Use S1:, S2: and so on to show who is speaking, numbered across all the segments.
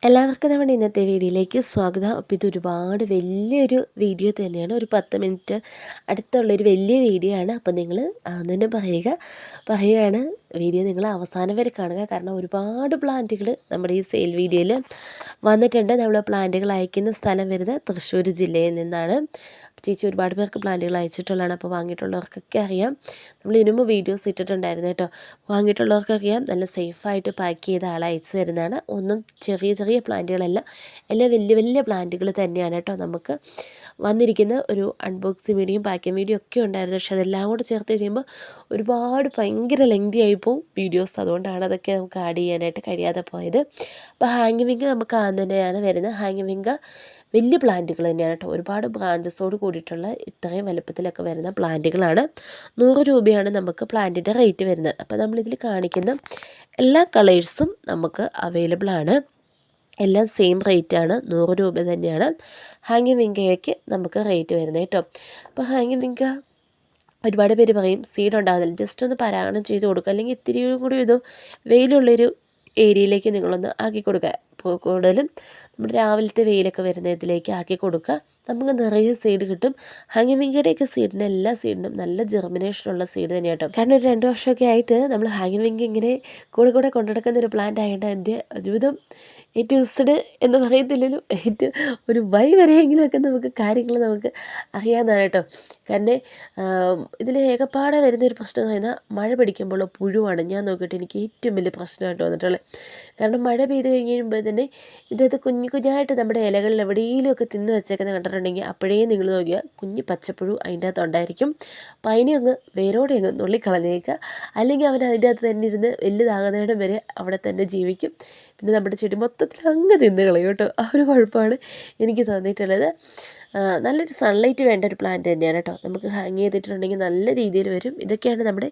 S1: എല്ലാവർക്കും നമ്മുടെ ഇന്നത്തെ വീഡിയോയിലേക്ക് സ്വാഗതം. അപ്പോൾ ഇതൊരുപാട് വലിയൊരു വീഡിയോ തന്നെയാണ്. ഒരു 10 മിനിറ്റ് അടുത്തുള്ളൊരു വലിയ വീഡിയോ ആണ്. അപ്പോൾ നിങ്ങൾ തന്നെ പറയുകയാണ് വീഡിയോ നിങ്ങൾ അവസാനം വരെ കാണുക. കാരണം ഒരുപാട് പ്ലാന്റുകൾ നമ്മുടെ ഈ സെയിൽ വീഡിയോയിൽ വന്നിട്ടുണ്ട്. നമ്മൾ പ്ലാന്റുകൾ അയക്കുന്ന സ്ഥലം വരുന്നത് തൃശ്ശൂർ ജില്ലയിൽ നിന്നാണ്. ചേച്ചി ഒരുപാട് പേർക്ക് പ്ലാന്റുകൾ അയച്ചിട്ടുള്ളതാണ്. അപ്പോൾ വാങ്ങിയിട്ടുള്ളവർക്കൊക്കെ അറിയാം. നമ്മൾ ഇതിനു മുമ്പ് വീഡിയോസ് ഇട്ടിട്ടുണ്ടായിരുന്നു കേട്ടോ. വാങ്ങിയിട്ടുള്ളവർക്കറിയാം നല്ല സേഫായിട്ട് പാക്ക് ചെയ്ത ആൾ അയച്ചു തരുന്നതാണ്. ഒന്നും ചെറിയ ചെറിയ പ്ലാന്റുകളല്ല, എല്ലാം വലിയ വലിയ പ്ലാന്റുകൾ തന്നെയാണ് കേട്ടോ. നമുക്ക് വന്നിരിക്കുന്ന ഒരു അൺബോക്സിങ് വീഡിയോയും പാക്കിങ് വീഡിയോ ഒക്കെ ഉണ്ടായിരുന്നു. പക്ഷെ അതെല്ലാം കൂടെ ചേർത്ത് കഴിയുമ്പോൾ ഒരുപാട് ഭയങ്കര ലെങ്തി ആയിപ്പോവും വീഡിയോസ്. അതുകൊണ്ടാണ് അതൊക്കെ നമുക്ക് ആഡ് ചെയ്യാനായിട്ട് കഴിയാതെ പോയത്. അപ്പോൾ ഹാങ്ങിങ് വിങ് നമുക്ക് തന്നെയാണ് വരുന്നത്. ഹാങ്ങിങ് വിങ് വലിയ പ്ലാന്റുകൾ തന്നെയാണ് കേട്ടോ. ഒരുപാട് ബ്രാഞ്ചസോട് കൂടിയിട്ടുള്ള ഇത്രയും വലുപ്പത്തിലൊക്കെ വരുന്ന പ്ലാന്റുകളാണ്. 100 രൂപയാണ് നമുക്ക് പ്ലാന്റിൻ്റെ റേറ്റ് വരുന്നത്. അപ്പോൾ നമ്മളിതിൽ കാണിക്കുന്ന എല്ലാ കളേഴ്സും നമുക്ക് അവൈലബിൾ ആണ്. എല്ലാം സെയിം റേറ്റാണ്, 100 രൂപ തന്നെയാണ് ഹാങ്ങിങ് വിങ്കയ്ക്ക് നമുക്ക് റേറ്റ് വരുന്നത് കേട്ടോ. അപ്പോൾ ഹാങ്ങിങ് വിങ്ക ഒരുപാട് പേര് പറയും സീഡ് ഉണ്ടാകുന്നില്ല, ജസ്റ്റ് ഒന്ന് പരാഗണം ചെയ്ത് കൊടുക്കുക, അല്ലെങ്കിൽ ഇത്തിരി കൂടി ഇത് വെയിലുള്ളൊരു ഏരിയയിലേക്ക് നിങ്ങളൊന്ന് ആക്കി കൊടുക്കുക. കൂടുതലും നമ്മുടെ രാവിലത്തെ വെയിലൊക്കെ വരുന്ന ഇതിലേക്ക് ആക്കി കൊടുക്കുക. നമുക്ക് നിറയെ സീഡ് കിട്ടും. ഹാങ്ങിങ് വിങ്കയുടെയൊക്കെ സീഡിന് എല്ലാ സീഡിനും നല്ല ജെർമിനേഷനുള്ള സീഡ് തന്നെയാണ് കേട്ടോ. കാരണം ഒരു 2 വർഷമൊക്കെ ആയിട്ട് നമ്മൾ ഹാങ്ങിങ് വിങ്ക ഇങ്ങനെ കൂടെ കൊണ്ടുനടക്കുന്ന ഒരു പ്ലാന്റ് ആയതുകൊണ്ട് അതിൻ്റെ ഒരുവിധം ഏറ്റവും എന്ന് പറയത്തില്ലല്ലോ, ഏറ്റവും ഒരു വൈ വരെയെങ്കിലുമൊക്കെ നമുക്ക് കാര്യങ്ങൾ നമുക്ക് അറിയാവുന്നതാണ് കേട്ടോ. കാരണം ഇതിൽ ഏകപ്പാടെ വരുന്നൊരു പ്രശ്നം എന്ന് പറയുന്നത് മഴ പിടിക്കുമ്പോൾ പുഴുവാണ്. ഞാൻ നോക്കിയിട്ട് എനിക്ക് ഏറ്റവും വലിയ പ്രശ്നമായിട്ട് വന്നിട്ടുള്ളത്. കാരണം മഴ പെയ്ത് കഴിയുമ്പോൾ തന്നെ ഇതിൻ്റെ അകത്ത് കുഞ്ഞായിട്ട് നമ്മുടെ ഇലകളിൽ എവിടെയെങ്കിലുമൊക്കെ തിന്ന് വെച്ചേക്കുന്നത് കണ്ടിട്ടുണ്ടെങ്കിൽ അപ്പോഴേ നിങ്ങൾ നോക്കിയാൽ കുഞ്ഞ് പച്ചപ്പുഴു അതിൻ്റെ അകത്ത് ഉണ്ടായിരിക്കും. അപ്പോൾ അതിനെ അങ്ങ് വേരോടെ അങ്ങ് നുള്ളിക്കളഞ്ഞേക്കുക. അല്ലെങ്കിൽ അവൻ അതിൻ്റെ അകത്ത് തന്നെ ഇരുന്ന് വലുതാകുന്നതിടം വരെ അവിടെ തന്നെ ജീവിക്കും. പിന്നെ നമ്മുടെ ചെടി മൊത്തത്തിൽ അങ്ങ് തിന്ന് കളയും കേട്ടോ. ആ ഒരു കുഴപ്പമാണ് എനിക്ക് തോന്നിയിട്ടുള്ളത്. നല്ലൊരു സൺലൈറ്റ് വേണ്ട ഒരു പ്ലാന്റ് തന്നെയാണ് കേട്ടോ. നമുക്ക് ഹാങ് ചെയ്തിട്ടുണ്ടെങ്കിൽ നല്ല രീതിയിൽ വരും. ഇതൊക്കെയാണ് നമ്മുടെ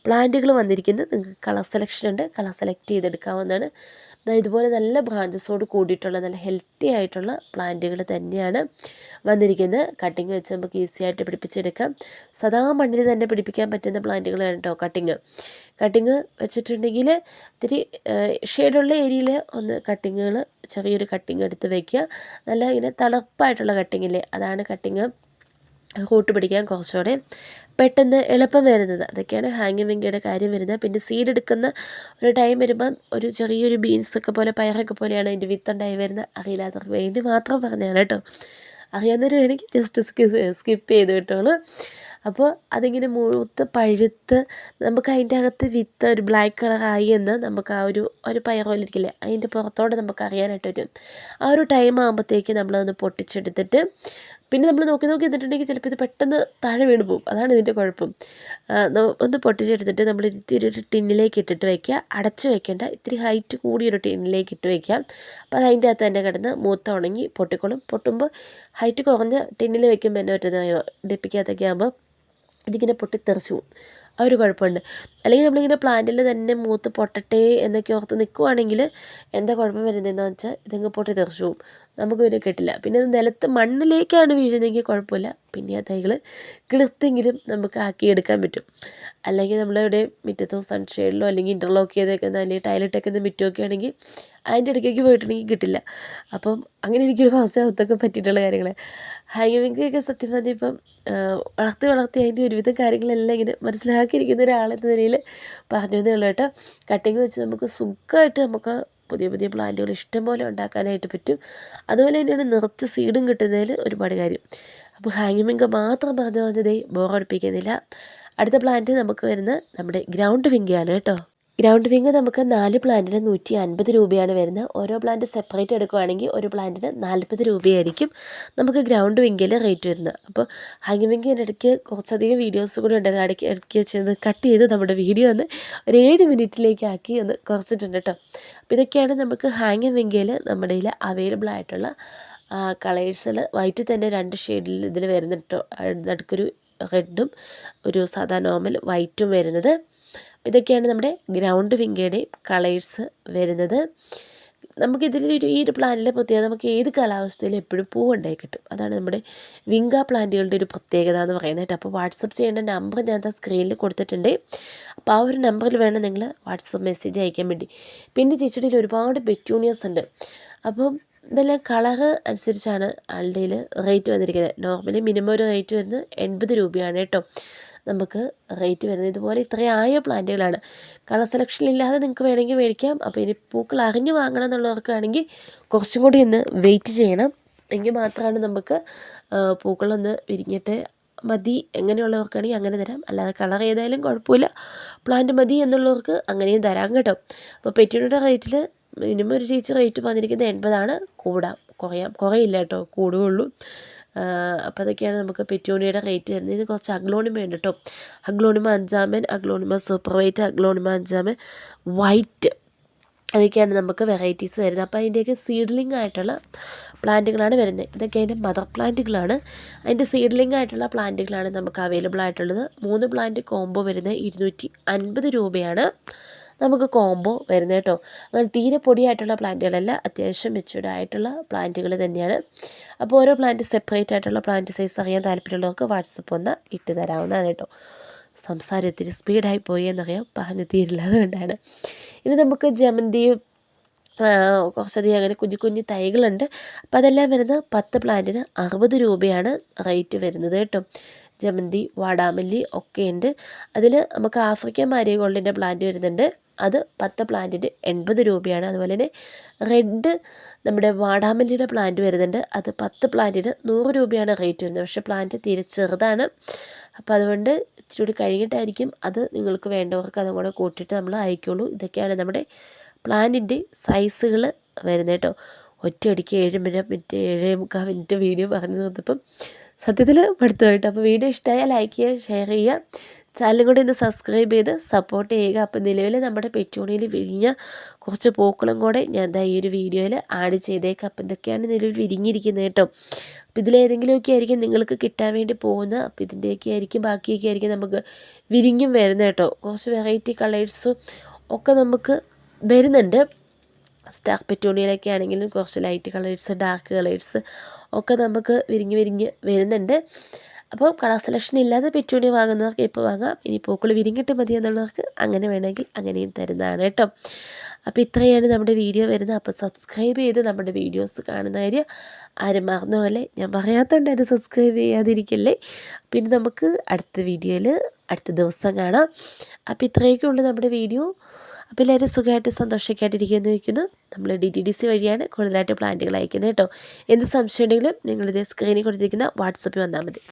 S1: പ്ലാന്റുകൾ വന്നിരിക്കുന്നത്. നിങ്ങൾക്ക് കളർ സെലക്ഷൻ ഉണ്ട്, കളർ സെലക്ട് ചെയ്തെടുക്കാവുന്നതാണ്. ഇതുപോലെ നല്ല ബ്രാഞ്ചസോട് കൂടിയിട്ടുള്ള നല്ല ഹെൽത്തി ആയിട്ടുള്ള പ്ലാന്റുകൾ തന്നെയാണ് വന്നിരിക്കുന്നത്. കട്ടിങ് വെച്ച് നമുക്ക് ഈസി ആയിട്ട് പിടിപ്പിച്ചെടുക്കാം. സദാ മണ്ണിൽ തന്നെ പിടിപ്പിക്കാൻ പറ്റുന്ന പ്ലാന്റുകളാണ് കേട്ടോ കട്ടിങ് വെച്ചിട്ടുണ്ടെങ്കിൽ ഇത്തിരി ഷെയ്ഡുള്ള ഏരിയയിൽ ഒന്ന് ചെറിയൊരു കട്ടിങ് എടുത്ത് വയ്ക്കുക. നല്ല ഇങ്ങനെ തളർപ്പായിട്ടുള്ള കട്ടിങ്ങില്ലേ, അതാണ് കട്ടിങ് റൂട്ട് പിടിക്കാൻ കുറച്ചുകൂടെ പെട്ടെന്ന് എളുപ്പം വരുന്നത്. അതൊക്കെയാണ് ഹാങ്ങിങ് വിങ്കയുടെ കാര്യം വരുന്നത്. പിന്നെ സീഡ് എടുക്കുന്ന ഒരു ടൈം വരുമ്പം ഒരു ചെറിയൊരു ബീൻസൊക്കെ പോലെ പയറൊക്കെ പോലെയാണ് അതിൻ്റെ വിത്തുണ്ടായി വരുന്നത്. അറിയില്ലാത്തവർക്ക് വേണ്ടി മാത്രം പറഞ്ഞതാണ് കേട്ടോ. അറിയാവുന്നവർ വേണമെങ്കിൽ ജസ്റ്റ് സ്കിപ്പ് ചെയ്ത് കിട്ടുള്ളൂ. അപ്പോൾ അതിങ്ങനെ മൂത്ത് പഴുത്ത് നമുക്ക് അതിൻ്റെ അകത്ത് വിത്ത് ഒരു ബ്ലാക്ക് കളറായി എന്ന് നമുക്ക് ആ ഒരു പയർ പോലെ ഇരിക്കില്ലേ, അതിൻ്റെ പുറത്തോടെ നമുക്ക് അറിയാനായിട്ട് വരും. ആ ഒരു ടൈം ആകുമ്പോഴത്തേക്ക് നമ്മളതൊന്ന് പൊട്ടിച്ചെടുത്തിട്ട് പിന്നെ നമ്മൾ നോക്കി നിന്നിട്ടുണ്ടെങ്കിൽ ചിലപ്പോൾ ഇത് പെട്ടെന്ന് താഴെ വീണ് പോകും. അതാണ് ഇതിൻ്റെ കുഴപ്പം. ഒന്ന് പൊട്ടിച്ചെടുത്തിട്ട് നമ്മൾ ഇത്തിരി ഒരു ടിന്നിലേക്ക് ഇട്ടിട്ട് വയ്ക്കുക. അടച്ച് വയ്ക്കേണ്ട, ഇത്തിരി ഹൈറ്റ് കൂടിയൊരു ടിന്നിലേക്ക് ഇട്ട് വയ്ക്കാം. അപ്പോൾ അത് അതിൻ്റെ അകത്ത് തന്നെ കിടന്ന് മൂത്ത ഉണങ്ങി പൊട്ടിക്കോളും. പൊട്ടുമ്പോൾ ഹൈറ്റ് കുറഞ്ഞ ടിന്നിൽ വയ്ക്കുമ്പോൾ എന്നെ പറ്റുന്നതായോ ഡെപ്പിക്കകത്തൊക്കെ ആകുമ്പോൾ ഇതിങ്ങനെ പൊട്ടിത്തെറിച്ചു പോകും. ആ ഒരു കുഴപ്പമുണ്ട്. അല്ലെങ്കിൽ നമ്മളിങ്ങനെ പ്ലാന്റിൽ തന്നെ മൂത്ത് പൊട്ടട്ടെ എന്നൊക്കെ ഓർത്ത് നിൽക്കുവാണെങ്കിൽ എന്താ കുഴപ്പം വരുന്നതെന്ന് വെച്ചാൽ ഇതങ്ങ് പൊട്ടിത്തെറിച്ചു പോകും. നമുക്ക് പിന്നെ കിട്ടില്ല. പിന്നെ അത് നിലത്ത് മണ്ണിലേക്കാണ് വീഴുന്നതെങ്കിൽ കുഴപ്പമില്ല, പിന്നെ ആ തൈകൾ കിളുത്തെങ്കിലും നമുക്ക് ആക്കിയെടുക്കാൻ പറ്റും. അല്ലെങ്കിൽ നമ്മളിവിടെ മുറ്റത്തോ സൺഷെയ്ഡിലോ അല്ലെങ്കിൽ ഇൻ്റർലോക്ക് ചെയ്തേക്കുന്ന അല്ലെങ്കിൽ ടൈലിട്ടേക്കുന്ന മുറ്റമൊക്കെ ആണെങ്കിൽ അതിൻ്റെ ഇടയ്ക്കേക്ക് പോയിട്ടുണ്ടെങ്കിൽ കിട്ടില്ല. അപ്പം അങ്ങനെ എനിക്കൊരു അവസ്ഥയൊക്കെ പറ്റിയിട്ടുള്ള കാര്യങ്ങൾ. ഹാങ്ങിങ് വിങ്കൊക്കെ സത്യം പറഞ്ഞാൽ ഇപ്പം വളർത്തി അതിൻ്റെ ഒരുവിധം കാര്യങ്ങളെല്ലാം ഇങ്ങനെ മനസ്സിലാക്കിയിരിക്കുന്ന ഒരാളെന്ന നിലയിൽ പറഞ്ഞു എന്നേ ഉള്ളൂ കേട്ടോ. കട്ടിങ് വെച്ച് നമുക്ക് സുഖമായിട്ട് നമുക്ക് പുതിയ പ്ലാന്റുകൾ ഇഷ്ടംപോലെ ഉണ്ടാക്കാനായിട്ട് പറ്റും. അതുപോലെ തന്നെയാണ് നിറച്ച് സീഡും കിട്ടുന്നതിൽ ഒരുപാട് കാര്യം. അപ്പോൾ ഹാങ്ങിങ് വിങ്ക മാത്രം പറഞ്ഞു വന്നതേ ബോറടിപ്പിക്കുന്നില്ല. അടുത്ത പ്ലാന്റ് നമുക്ക് വരുന്നത് നമ്മുടെ ഗ്രൗണ്ട് വിങ്കയാണ് കേട്ടോ. ഗ്രൗണ്ട് വിങ് നമുക്ക് 4 പ്ലാന്റിന് 150 രൂപയാണ് വരുന്നത്. ഓരോ പ്ലാന്റ് സെപ്പറേറ്റ് എടുക്കുകയാണെങ്കിൽ ഒരു പ്ലാന്റിന് 40 രൂപയായിരിക്കും നമുക്ക് ഗ്രൗണ്ട് വിങ്കയിൽ റേറ്റ് വരുന്നത്. അപ്പോൾ ഹാങ്ങിങ് വിങ്കിൻ്റെ ഇടയ്ക്ക് കുറച്ചധികം വീഡിയോസ് കൂടി ഉണ്ടായിരുന്നു. ഇടയ്ക്ക് വെച്ച് കട്ട് ചെയ്ത് നമ്മുടെ വീഡിയോ ഒന്ന് ഒരു 7 മിനിറ്റിലേക്ക് ആക്കി ഒന്ന് കുറച്ചിട്ടുണ്ട് കേട്ടോ. അപ്പോൾ ഇതൊക്കെയാണ് നമുക്ക് ഹാങ്ങിങ് വിങ്കയിൽ നമ്മുടെ കയ്യിൽ അവൈലബിൾ ആയിട്ടുള്ള കളേഴ്സിൽ. വൈറ്റിൽ തന്നെ 2 ഷെയ്ഡിൽ ഇതിൽ വരുന്നുണ്ട് കേട്ടോ. നടുക്കൊരു റെഡും ഒരു സാധാ നോർമൽ വൈറ്റും വരുന്നത്. ഇതൊക്കെയാണ് നമ്മുടെ ഗ്രൗണ്ട് വിങ്കയുടെ കളേഴ്സ് വരുന്നത്. ഈ ഒരു പ്ലാന്റിലെ പ്രത്യേകത, നമുക്ക് ഏത് കാലാവസ്ഥയിലും എപ്പോഴും പൂവുണ്ടായി കിട്ടും. അതാണ് നമ്മുടെ വിങ്ക പ്ലാന്റുകളുടെ ഒരു പ്രത്യേകത എന്ന് പറയുന്നത്. അപ്പോൾ വാട്സപ്പ് ചെയ്യേണ്ട നമ്പർ ഞാൻ സ്ക്രീനിൽ കൊടുത്തിട്ടുണ്ട്. അപ്പോൾ ആ ഒരു നമ്പറിൽ വേണം നിങ്ങൾ വാട്സപ്പ് മെസ്സേജ് അയക്കാൻ വേണ്ടി. പിന്നെ ചേച്ചിയുടെ ഒരുപാട് പെറ്റൂണിയസ് ഉണ്ട്. അപ്പം ഇതെല്ലാം കളറ് അനുസരിച്ചാണ് ആളുടെ റേറ്റ് വന്നിരിക്കുന്നത്. നോർമലി മിനിമം ഒരു റേറ്റ് വരുന്നത് 80 രൂപയാണ് കേട്ടോ നമുക്ക് റേറ്റ് വരുന്നത്. ഇതുപോലെ ഇത്രയും ആയ പ്ലാന്റുകളാണ്. കളർ സെലക്ഷൻ ഇല്ലാതെ നിങ്ങൾക്ക് വേണമെങ്കിൽ മേടിക്കാം. അപ്പോൾ ഇനി പൂക്കൾ അറിഞ്ഞ് വാങ്ങണം എന്നുള്ളവർക്കാണെങ്കിൽ കുറച്ചും കൂടി ഒന്ന് വെയിറ്റ് ചെയ്യണം. എങ്കിൽ മാത്രമാണ് നമുക്ക് പൂക്കളൊന്ന് വിരിഞ്ഞിട്ട് മതി എങ്ങനെയുള്ളവർക്കാണെങ്കിൽ അങ്ങനെ തരാം. അല്ലാതെ കളർ ഏതായാലും കുഴപ്പമില്ല, പ്ലാന്റ് മതി എന്നുള്ളവർക്ക് അങ്ങനെയും തരാം കേട്ടോ. അപ്പോൾ പെറ്റൂണിയുടെ റേറ്റിൽ മിനിമം ഒരു ചേച്ചി റേറ്റ് പറഞ്ഞിരിക്കുന്നത് 80 കുറയില്ല കേട്ടോ, കൂടുകയുള്ളൂ. അപ്പോൾ അതൊക്കെയാണ് നമുക്ക് പെറ്റൂണിയുടെ റേറ്റ് വരുന്നത്. ഇത് കുറച്ച് അഗ്ലോണിമ ഉണ്ട് കേട്ടോ. അഗ്ലോണിമ അഞ്ചാമൻ, അഗ്ലോണിമ സൂപ്പർ വൈറ്റ്, അഗ്ലോണിമ അഞ്ചാമൻ വൈറ്റ്, അതൊക്കെയാണ് നമുക്ക് വെറൈറ്റീസ് വരുന്നത്. അപ്പോൾ അതിൻ്റെയൊക്കെ സീഡ്ലിംഗ് ആയിട്ടുള്ള പ്ലാന്റുകളാണ് വരുന്നത്. ഇതൊക്കെ അതിൻ്റെ മദർ പ്ലാന്റുകളാണ്. അതിൻ്റെ സീഡ്ലിംഗ് ആയിട്ടുള്ള പ്ലാന്റുകളാണ് നമുക്ക് അവൈലബിൾ ആയിട്ടുള്ളത്. 3 പ്ലാന്റ് കോംബോ വരുന്നത് 250 രൂപയാണ് നമുക്ക് കോംബോ വരുന്നത് കേട്ടോ. അങ്ങനെ തീരെ പൊടിയായിട്ടുള്ള പ്ലാന്റുകളല്ല, അത്യാവശ്യം മെച്യൂർഡ് ആയിട്ടുള്ള പ്ലാന്റുകൾ തന്നെയാണ്. അപ്പോൾ ഓരോ പ്ലാന്റ് സെപ്പറേറ്റ് ആയിട്ടുള്ള പ്ലാന്റ് സൈസ് അറിയാൻ താല്പര്യമുള്ളവർക്ക് വാട്സപ്പ് ഒന്ന് ഇട്ട് തരാവുന്നതാണ് കേട്ടോ. സംസാരം ഇത്തിരി സ്പീഡായി പോയി എന്നറിയാം, പറഞ്ഞു തീരില്ല, അതുകൊണ്ടാണ്. ഇനി നമുക്ക് ജമന്തിയും കുറച്ചധികം അങ്ങനെ കുഞ്ഞു കുഞ്ഞു തൈകളുണ്ട്. അപ്പോൾ അതെല്ലാം വരുന്നത് 10 പ്ലാന്റിന് 60 രൂപയാണ് റേറ്റ് വരുന്നത് കേട്ടോ. ജമന്തി, വാടാമല്ലി ഒക്കെ ഉണ്ട്. അതിൽ നമുക്ക് ആഫ്രിക്കൻ മാരിഗോൾഡിൻ്റെ പ്ലാന്റ് വരുന്നുണ്ട്, അത് 10 പ്ലാന്റിന് 80 രൂപയാണ്. അതുപോലെ തന്നെ റെഡ് നമ്മുടെ വാടാമല്ലിയുടെ പ്ലാന്റ് വരുന്നുണ്ട്, അത് 10 പ്ലാന്റിന് 100 രൂപയാണ് റേറ്റ് വരുന്നത്. പക്ഷേ പ്ലാന്റ് തീരെ ചെറുതാണ്. അപ്പോൾ അതുകൊണ്ട് ഇച്ചിരി കഴിഞ്ഞിട്ടായിരിക്കും അത് നിങ്ങൾക്ക് വേണ്ടവർക്ക് അതും കൂടെ കൂട്ടിയിട്ട് നമ്മൾ അയക്കുള്ളൂ. ഇതൊക്കെയാണ് നമ്മുടെ പ്ലാന്റിൻ്റെ സൈസുകൾ വരുന്നത് കേട്ടോ. ഒറ്റയടിക്ക് 7 7:45 മിനിറ്റ് വീഡിയോ പറഞ്ഞു തന്നപ്പം സത്യത്തിൽ മടുത്തു കേട്ടോ. അപ്പോൾ വീഡിയോ ഇഷ്ടമായാൽ ലൈക്ക് ചെയ്യുക, ഷെയർ ചെയ്യുക, ചാനലും കൂടി ഒന്ന് സബ്സ്ക്രൈബ് ചെയ്ത് സപ്പോർട്ട് ചെയ്യുക. അപ്പോൾ നിലവിൽ നമ്മുടെ പെറ്റൂണിയിൽ വിരിഞ്ഞ കുറച്ച് പൂക്കളും കൂടെ ഞാൻ ഈ ഒരു വീഡിയോയിൽ ആഡ് ചെയ്തേക്കാം. അപ്പോൾ ഇതൊക്കെയാണ് നിലവിൽ വിരിഞ്ഞിരിക്കുന്നത് കേട്ടോ. അപ്പോൾ ഇതിലേതെങ്കിലുമൊക്കെ ആയിരിക്കും നിങ്ങൾക്ക് കിട്ടാൻ വേണ്ടി പോകുന്നത്. അപ്പോൾ ഇതിൻ്റെയൊക്കെ ആയിരിക്കും, ബാക്കിയൊക്കെ ആയിരിക്കും നമുക്ക് വിരിഞ്ഞും വരുന്നത് കേട്ടോ. കുറച്ച് വെറൈറ്റി കളേഴ്സും ഒക്കെ നമുക്ക് വരുന്നുണ്ട്. സ്റ്റാർ പെറ്റൂണിയിലൊക്കെ ആണെങ്കിലും കുറച്ച് ലൈറ്റ് കളേഴ്സ്, ഡാർക്ക് കളേഴ്സ് ഒക്കെ നമുക്ക് വിരിഞ്ഞ് വരുന്നുണ്ട്. അപ്പോൾ കളർ സെലക്ഷൻ ഇല്ലാതെ പെറ്റൂണിയ വാങ്ങുന്നവർക്ക് ഇപ്പോൾ വാങ്ങാം. ഇനി പൂക്കൾ വിരിഞ്ഞിട്ട് മതി എന്നുള്ളവർക്ക് അങ്ങനെ വേണമെങ്കിൽ അങ്ങനെയും തരുന്നതാണ് കേട്ടോ. അപ്പോൾ ഇത്രയാണ് നമ്മുടെ വീഡിയോ വരുന്നത്. അപ്പോൾ സബ്സ്ക്രൈബ് ചെയ്ത് നമ്മുടെ വീഡിയോസ് കാണുന്ന കാര്യം ആരും മറന്ന പോലെ ഞാൻ പറയാത്തതുകൊണ്ട് അത് സബ്സ്ക്രൈബ് ചെയ്യാതിരിക്കല്ലേ. പിന്നെ നമുക്ക് അടുത്ത വീഡിയോയിൽ അടുത്ത ദിവസം കാണാം. അപ്പോൾ ഇത്രയൊക്കെ ഉള്ളൂ നമ്മുടെ വീഡിയോ. അപ്പോൾ എല്ലാവരും സുഖമായിട്ട് സന്തോഷമായിട്ടിരിക്കുമെന്ന് വയ്ക്കുന്നു. നമ്മൾ DTDC വഴിയാണ് കൂടുതലായിട്ട് പ്ലാന്റുകൾ അയക്കുന്നത് കേട്ടോ. എന്ത് സംശയം ഉണ്ടെങ്കിലും നിങ്ങളിത് സ്ക്രീനിൽ കൊടുത്തിരിക്കുന്ന വാട്സപ്പിൽ വന്നാൽ മതി.